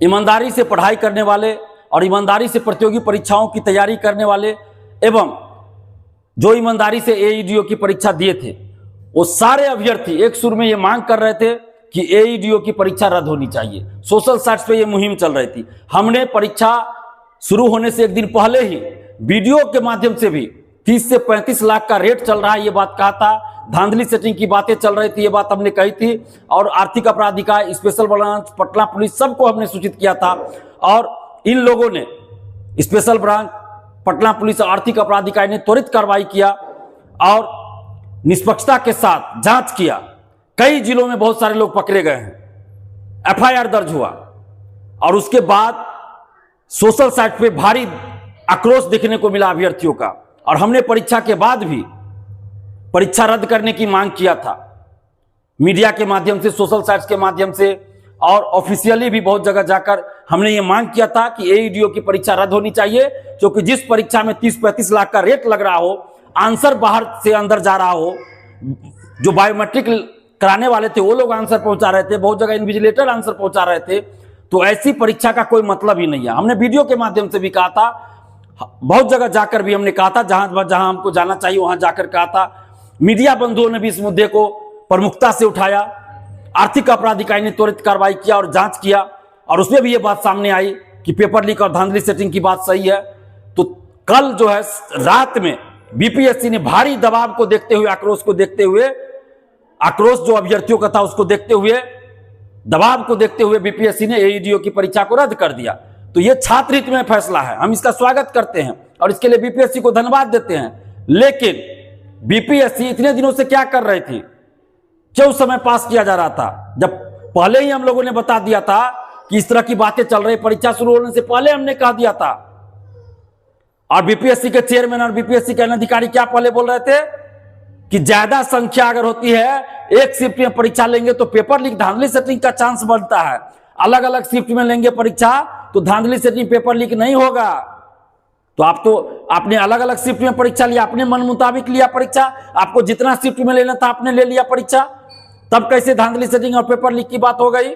ईमानदारी से पढ़ाई करने वाले और ईमानदारी से प्रतियोगी परीक्षाओं की तैयारी करने वाले एवं जो ईमानदारी से एईडीओ की परीक्षा दिए थे, वो सारे अभ्यर्थी एक सुर में ये मांग कर रहे थे कि एईडीओ की परीक्षा रद्द होनी चाहिए। सोशल साइट्स पे ये मुहिम चल रही थी। हमने परीक्षा शुरू होने से एक दिन पहले ही वीडियो के माध्यम से भी 30 से 35 लाख का रेट चल रहा है, ये बात कहा था। धांधली सेटिंग की बातें चल रही थी, ये बात हमने कही थी। और आर्थिक अपराध इकाई, स्पेशल ब्रांच, पटना पुलिस, सबको हमने सूचित किया था। और इन लोगों ने, स्पेशल ब्रांच, पटना पुलिस और आर्थिक अपराध इकाई ने त्वरित कार्रवाई किया और निष्पक्षता के साथ जांच किया। कई जिलों में बहुत सारे लोग पकड़े गए हैं, एफआईआर दर्ज हुआ और उसके बाद सोशल साइट पे भारी आक्रोश देखने को मिला अभ्यर्थियों का। और हमने परीक्षा के बाद भी परीक्षा रद्द करने की मांग किया था, मीडिया के माध्यम से, सोशल साइट्स के माध्यम से और ऑफिशियली भी बहुत जगह जाकर हमने ये मांग किया था कि एईडीओ की परीक्षा रद्द होनी चाहिए, क्योंकि जिस परीक्षा में 30-35 लाख का रेट लग रहा हो, आंसर बाहर से अंदर जा रहा हो, जो बायोमेट्रिक कराने वाले थे वो लोग आंसर पहुंचा रहे थे, बहुत जगह इन्विजिलेटर आंसर पहुंचा रहे थे, तो ऐसी परीक्षा का कोई मतलब ही नहीं है। हमने वीडियो के माध्यम से भी कहा था, बहुत जगह जाकर भी हमने कहा था, जहां जहां हमको जाना चाहिए वहां जाकर कहा था। मीडिया बंधुओं ने भी इस मुद्दे को प्रमुखता से उठाया। आर्थिक अपराध इकाई ने त्वरित कार्रवाई किया और जांच किया और उसमें भी ये बात सामने आई कि पेपर लीक और धांधली सेटिंग की बात सही है। तो कल जो है रात में बीपीएससी ने भारी दबाव को देखते हुए, आक्रोश को देखते हुए, आक्रोश जो अभ्यर्थियों का था उसको देखते हुए, दबाव को देखते हुए बीपीएससी ने एईडीओ की परीक्षा को रद्द कर दिया। तो ये छात्र हित में फैसला है, हम इसका स्वागत करते हैं और इसके लिए बीपीएससी को धन्यवाद देते हैं। लेकिन बीपीएससी इतने दिनों से क्या कर रही थी? क्यों समय पास किया जा रहा था, जब पहले ही हम लोगों ने बता दिया था कि इस तरह की बातें चल रही, परीक्षा शुरू होने से पहले हमने कह दिया था। और बीपीएससी के चेयरमैन और बीपीएससी के अधिकारी क्या पहले बोल रहे थे कि ज्यादा संख्या अगर होती है, एक शिफ्ट में परीक्षा लेंगे तो पेपर लीक, धांधली सेटिंग का चांस बनता है। अलग अलग शिफ्ट में लेंगे परीक्षा तो धांधली सेटिंग, पेपर लीक नहीं होगा। तो आपने अलग अलग शिफ्ट में परीक्षा लिया, अपने मन मुताबिक लिया परीक्षा, आपको जितना शिफ्ट में लेना था आपने ले लिया परीक्षा, तब कैसे धांधली सेटिंग और पेपर लीक की बात हो गई?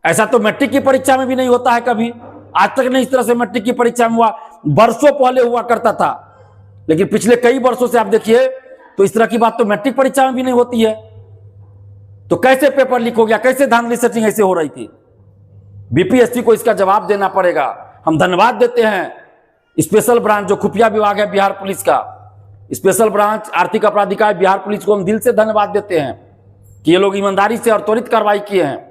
ऐसा तो मैट्रिक की परीक्षा में भी नहीं होता है कभी, आज तक नहीं इस तरह से मैट्रिक की परीक्षा में हुआ। वर्षों पहले हुआ करता था, लेकिन पिछले कई वर्षों से आप देखिए तो इस तरह की बात तो मैट्रिक परीक्षा में भी नहीं होती है। तो कैसे पेपर लीक हो गया, कैसे धांधली सेटिंग ऐसे हो रही थी? बीपीएससी को इसका जवाब देना पड़ेगा। हम धन्यवाद देते हैं स्पेशल ब्रांच, जो खुफिया विभाग है बिहार पुलिस का, स्पेशल ब्रांच, आर्थिक अपराध इकाई बिहार पुलिस को हम दिल से धन्यवाद देते हैं कि ये लोग ईमानदारी से और त्वरित कार्रवाई किए हैं।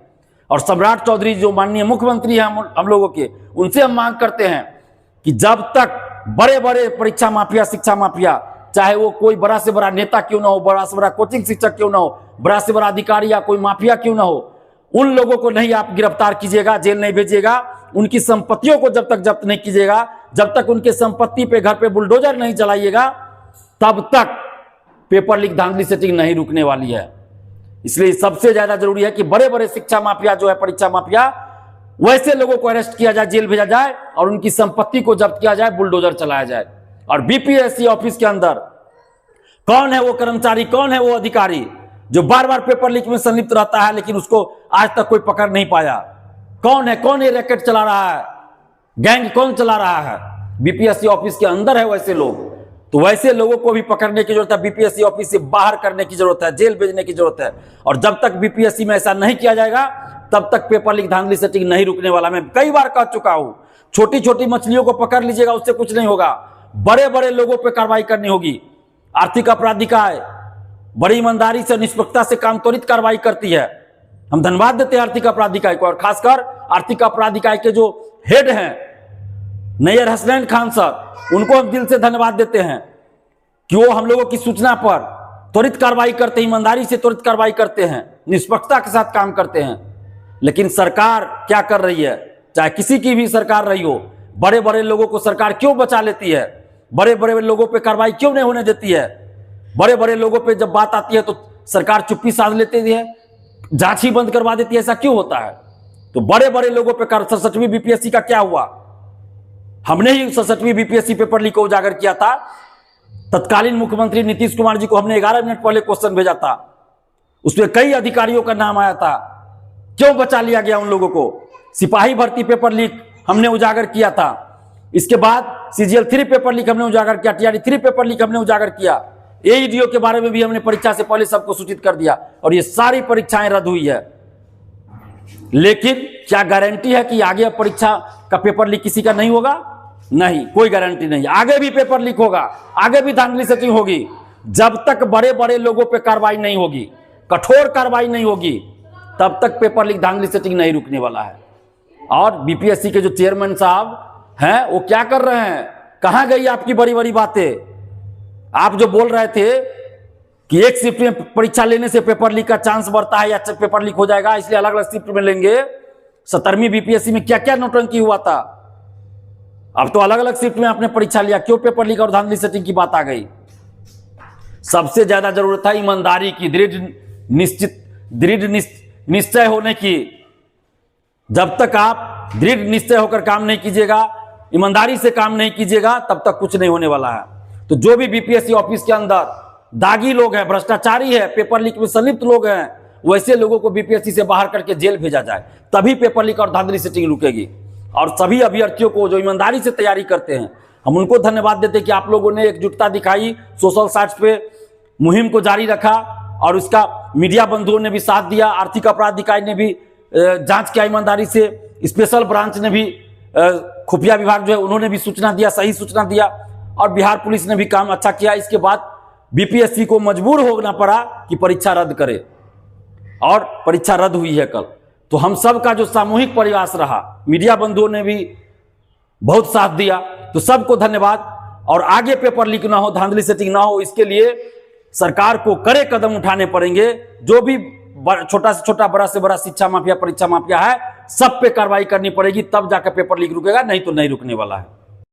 और सम्राट चौधरी जो माननीय मुख्यमंत्री हैं हम लोगों के, उनसे हम मांग करते हैं कि जब तक बड़े बड़े परीक्षा माफिया, शिक्षा माफिया, चाहे वो कोई बड़ा से बड़ा नेता क्यों ना हो, बड़ा से बड़ा कोचिंग शिक्षक क्यों ना हो, बड़ा से बड़ा अधिकारी या कोई माफिया क्यों ना हो, उन लोगों को नहीं आप गिरफ्तार कीजिएगा, जेल नहीं भेजिएगा, उनकी संपत्तियों को जब तक जब्त नहीं कीजिएगा, जब तक उनके संपत्ति पे, घर पे बुलडोजर नहीं चलाइएगा, तब तक पेपर लीक, धांधली सेटिंग नहीं रुकने वाली है। इसलिए सबसे ज्यादा जरूरी है कि बड़े बड़े शिक्षा माफिया जो है, परीक्षा माफिया, वैसे लोगों को अरेस्ट किया जाए, जेल भेजा जाए और उनकी संपत्ति को जब्त किया जाए, बुलडोजर चलाया जाए। और बीपीएससी ऑफिस के अंदर कौन है वो कर्मचारी, कौन है वो अधिकारी जो बार बार पेपर लीक में संलिप्त रहता है, लेकिन उसको आज तक कोई पकड़ नहीं पाया? कौन है, कौन ये रैकेट चला रहा है, गैंग कौन चला रहा है? बीपीएससी ऑफिस के अंदर है वैसे लोग। तो वैसे लोगों को भी पकड़ने की जरूरत है, बीपीएससी ऑफिस से बाहर करने की जरूरत है, जेल भेजने की जरूरत है। और जब तक बीपीएससी में ऐसा नहीं किया जाएगा, तब तक पेपर लीक, धांधली सेटिंग नहीं रुकने वाला। मैं कई बार कह चुका हूं, छोटी छोटी मछलियों को पकड़ लीजिएगा, उससे कुछ नहीं होगा। बड़े बड़े लोगों पर कार्रवाई करनी होगी। आर्थिक अपराध इकाई बड़ी ईमानदारी से, निष्पक्षता से काम त्वरित कार्रवाई करती है। हम धन्यवाद देते हैं आर्थिक अपराध इकाई को, और खासकर आर्थिक अपराध इकाई के जो हेड हैं नैयर हसनैन खान सर, उनको हम दिल से धन्यवाद देते हैं कि वो हम लोगों की सूचना पर त्वरित कार्रवाई करते हैं, ईमानदारी से त्वरित कार्रवाई करते हैं, निष्पक्षता के साथ काम करते हैं। लेकिन सरकार क्या कर रही है, चाहे किसी की भी सरकार रही हो, बड़े बड़े लोगों को सरकार क्यों बचा लेती है? बड़े बड़े लोगों पे कार्रवाई क्यों नहीं होने देती है? बड़े बड़े लोगों पे जब बात आती है तो सरकार चुप्पी साध लेती है, जांच ही बंद करवा देती है। ऐसा क्यों होता है? तो बड़े बड़े लोगों पे 67वीं बीपीएससी का क्या हुआ? हमने ही 67वीं बीपीएससी पेपर लीक को उजागर किया था। तत्कालीन मुख्यमंत्री नीतीश कुमार जी को हमने 11 मिनट पहले क्वेश्चन भेजा था, उसमें कई अधिकारियों का नाम आया था। क्यों बचा लिया गया उन लोगों को? सिपाही भर्ती पेपर लीक हमने उजागर किया था, इसके बाद CGL 3 पेपर लीक हमने उजागर किया, TRE 3 पेपर लीक हमने उजागर किया, AEDO के बारे में भी हमने परीक्षा से पहले सबको सूचित कर दिया और ये सारी परीक्षाएं रद्द हुई है। लेकिन क्या गारंटी है कि आगे अब परीक्षा का पेपर लीक किसी का नहीं होगा? नहीं, कोई गारंटी नहीं। आगे भी पेपर लीक होगा, आगे भी धांधली सेटिंग होगी। जब तक बड़े बड़े लोगों पे कार्रवाई नहीं होगी, कठोर कार्रवाई नहीं होगी, तब तक पेपर लीक धांधली सेटिंग नहीं रुकने वाला है। और BPSC के जो चेयरमैन साहब हैं वो क्या कर रहे हैं? कहां गई आपकी बड़ी बड़ी बातें? आप जो बोल रहे थे कि एक शिफ्ट में परीक्षा लेने से पेपर लीक का चांस बढ़ता है या पेपर लीक हो जाएगा, इसलिए अलग अलग शिफ्ट में लेंगे। 17वीं BPSC में क्या क्या नौटंकी हुआ था, अब तो अलग अलग शिफ्ट में आपने परीक्षा लिया, क्यों पेपर लीक और धांधली सेटिंग की बात आ गई? सबसे ज्यादा जरूरत है ईमानदारी की, दृढ़ निश्चय होने की। जब तक आप दृढ़ निश्चय होकर काम नहीं कीजिएगा, ईमानदारी से काम नहीं कीजिएगा, तब तक कुछ नहीं होने वाला है। तो जो भी BPSC ऑफिस के अंदर दागी लोग हैं, भ्रष्टाचारी है, पेपर लीक में संलिप्त लोग हैं, वैसे लोगों को BPSC से बाहर करके जेल भेजा जाए, तभी पेपर लीक और धांधली सेटिंग रुकेगी। और सभी अभ्यर्थियों को जो ईमानदारी से तैयारी करते हैं, हम उनको धन्यवाद देते हैं कि आप लोगों ने एकजुटता दिखाई, सोशल साइट्स पे मुहिम को जारी रखा और उसका मीडिया बंधुओं ने भी साथ दिया, आर्थिक अपराध इकाई ने भी जांच किया ईमानदारी से, स्पेशल ब्रांच ने भी, खुफिया विभाग जो है उन्होंने भी सूचना दिया, सही सूचना दिया, और बिहार पुलिस ने भी काम अच्छा किया। इसके बाद BPSC को मजबूर होना पड़ा कि परीक्षा रद्द करे और परीक्षा रद्द हुई है कल। तो हम सब का जो सामूहिक प्रयास रहा, मीडिया बंधुओं ने भी बहुत साथ दिया, तो सबको धन्यवाद। और आगे पेपर लीक ना हो, धांधली सेटिंग ना हो, इसके लिए सरकार को कड़े कदम उठाने पड़ेंगे। जो भी छोटा से छोटा, बड़ा से बड़ा शिक्षा माफिया, परीक्षा माफिया है, सब पे कार्रवाई करनी पड़ेगी, तब जाकर पेपर लीक रुकेगा, नहीं तो नहीं रुकने वाला है।